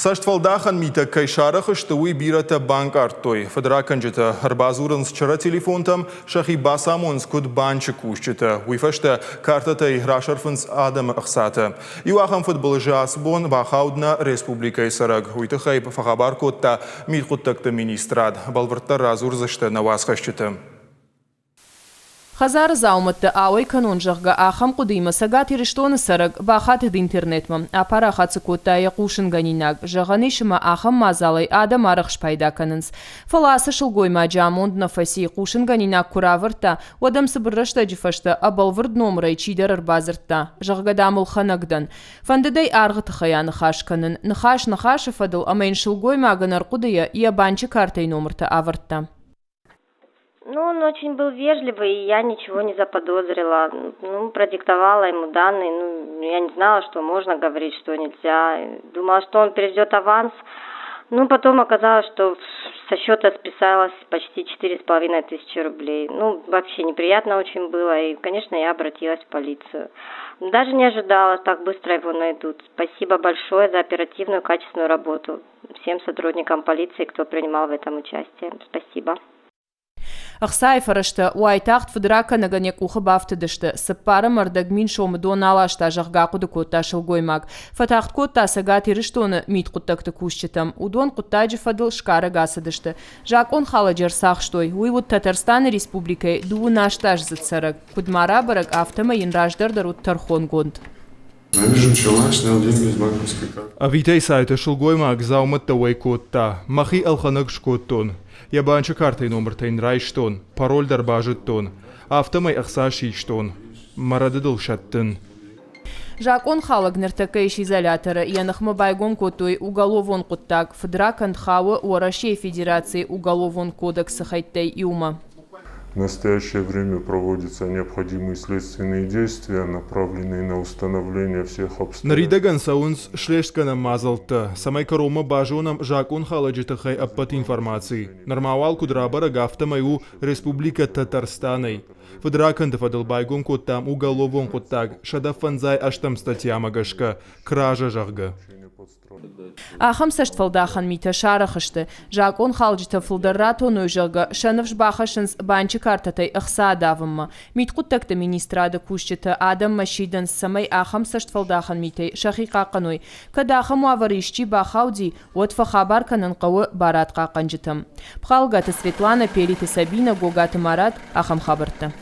Саштвалдахан мита кайшарах штуи бирата банк артой. Федераканджета арбазуранс чара телефонтам шахи басамонс куд банчы кушчета. Уйфашта картата и рашарфанс адам ахсата. Юахам футбол жасбон бахаудна республика Сараг. Уйтахай фахабар котта милхуттакта министрад. Балварта разурзашта навасхащета. Хазар зауматта ауай канонжахга ахам кудима сагати рештоны сараг бахат интернетма. Апара хацыкотта яқушын ганинаг. Жағанишыма ахам мазалай адам арахш пайда канынс. Фаласа шылгойма джамонд на фаси қушын ганинаг куравырта. Уадам сыбыррашта джифашта абалвырд номрай чидар арбазырта. Жағгадамыл ханагдан. Фандыдай арғыты хаяны хаш канын. Нахаш фадыл амайн шылгойма аганар кудая и абанчы картай номрта авырта. Ну, он очень был ведливый, и я ничего не заподозрила. Ну, продиктовала ему данные, я не знала, что можно говорить, что нельзя. Думала, что он переведет аванс. Ну, потом оказалось, что со счета списалось почти 4500 рублей. Ну, вообще неприятно очень было, и, конечно, я обратилась в полицию. Даже не ожидала, так быстро его найдут. Спасибо большое за оперативную, качественную работу. Всем сотрудникам полиции, кто принимал в этом участие. Спасибо. Ахсай фарашта уайтахт федрака наганек уха бафтыдышты. Сыппара мардагмин шомы доналашта жағға құды котта шылгоймак. Фатахт котта сагат ирыштоны мит құттақты кушчетам. Удон құттаджы фадыл шкара гасыдышты. Жак он хала жерсақ штой. Уйвуд Татарстан республикай дуы наштаж зыцарак. Кудмара барак автома инраждардарут тархон гонд. Навижу чела, снял деньги из банковской карты. Авитей сайта шылгоймак зауматта уайкотта. Махи алханак шкоттон. Ябанчы картай номер тайн райштон, пароль дарбажыттон, автомай ахсашиштон, марадыдыл шаттын. Жак он халаг нертакаиш изолятора, янахма байгон котой уголовон куттак, федракан хауэ уарашей федерации уголовон кодекса хайттай юма. В настоящее время проводятся необходимые следственные действия, направленные на установление всех обстоятельств. Наридаган саунс шлешкана мазалта, самай карома бажонам Жак он халаджитахай аппат информации. Нормавал кудрабара гафтамаю Республика Татарстанай. Федракан дафадал байгон коттам уголовон коттаг, шадафанзай аштам статья магашка, кража жахга. Ахам саштфалдахан мита шарахышты. Жак он халджита фылдаррато нойжага, шановш бахашынс банчы картатай ахса адавымма. Мит құттакты министрада кушчыта адам машидан самай ахам саштфалдахан митай шахиқа қаной. Када ахам уаваришчи бахауди, от фахабар канан қауы барат қақанжытым. Пхалгаты Светлана, Пелиты Сабина, Гогаты Марат, ахам хабарты.